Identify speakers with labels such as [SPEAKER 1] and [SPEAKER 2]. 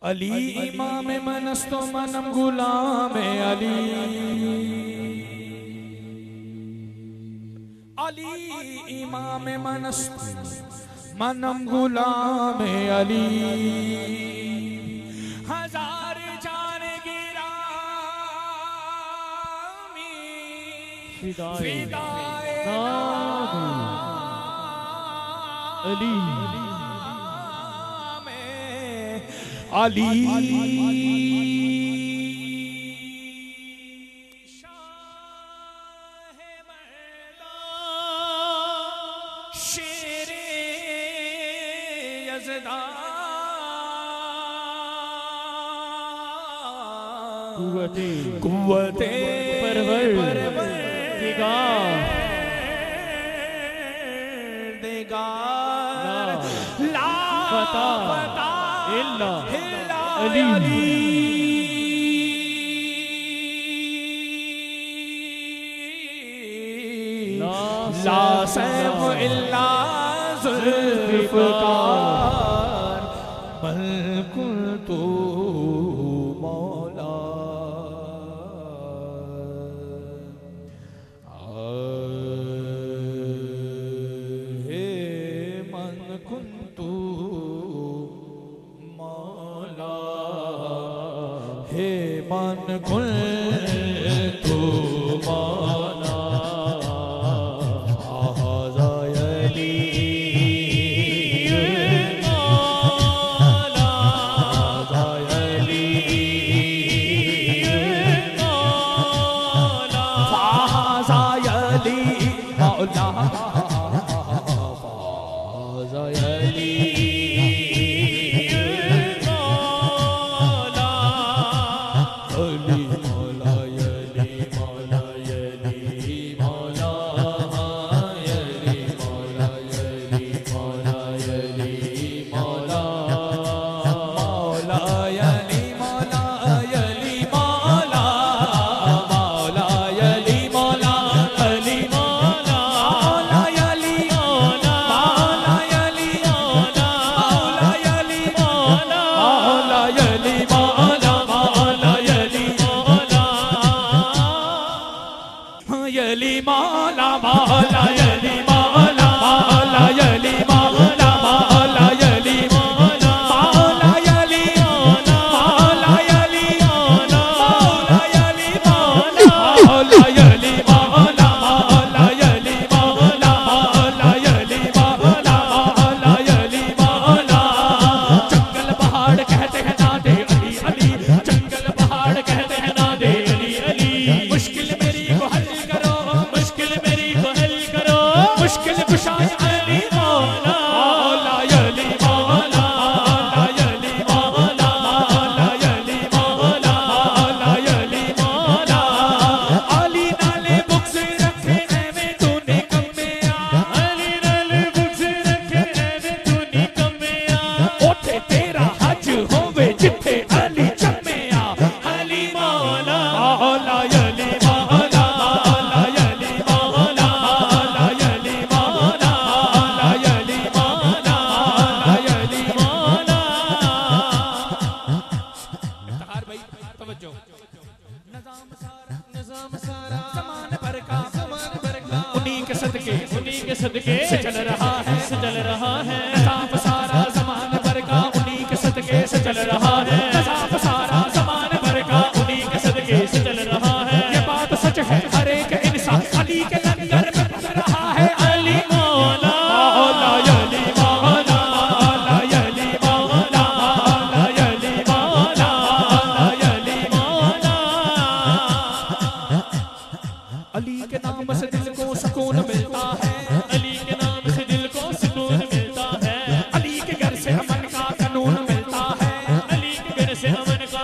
[SPEAKER 1] अली इमाम मनस्तो मनम गुलाम अली, अली इमाम मनस्तो मनम गुलाम अली। हजार जान गिरामी फिदाए अली, अली शाह मैदान शेरे यज़दान कुव्वते परवरदिगार ला पता इल्ला अली। ला सैफ इल्ला ज़ुल्फ़िकार बल कुन्तु मौला। हे मन कुन्तु हे मन कुन्तु मौला। हाज़ा अली मौला, हाज़ा अली मौला, हाज़ा अली मौला, हाज़ा अली यली मौला मौला यली मौला मौला यली मौला मौला यली मौला मौला यली मौला मौला यली मौला मौला यली मौला मौला यली मौला मौला यली मौला मौला यली मौला मौला यली मौला। जंगल पहाड़ कहते हैं ना दे अली अली, जंगल पहाड़ कहते हैं ना दे अली अली। मुश्किल मेरी को हल करो, मुश्किल मेरी को हल करो, मुश्किल कुशाय अली मौला मौला यली मौला मौला यली मौला मौला यली मौला मौला यली मौला। अली नाले बुक्स रखे एवें तूने कम्मिया, अली नाले बुक्स रखे एवें तूने कम्मिया। ओथे तेरा हज होवे जिथे अली जम्मिया, अली मौला मौला यली मौला मौला यली मौला मौला यली मौला मौला यली मौला मौला यली मौला। इफ्तिखार भाई तवज्जो। निज़ाम सारा ज़मान भर का उन्हीं के सदके से चल रहा है निज़ाम सारा ज़मान भर का उन्हीं के सदके से चल रहा है निज़ाम सारा ज़मान भर का उन्हीं के सदके से चल रहा है। ये बात सच है हर एक इंसान अली के लंगर में पक रहा है। अली मौला मौला यली मौला मौला यली मौला मौला यली मौला मौला यली मौला। अली के नाम से दिल को सुकून मिलता है, अली के नाम से दिल को सुकून मिलता है। अली के घर से अमन का कानून मिलता है, अली के घर से अमन का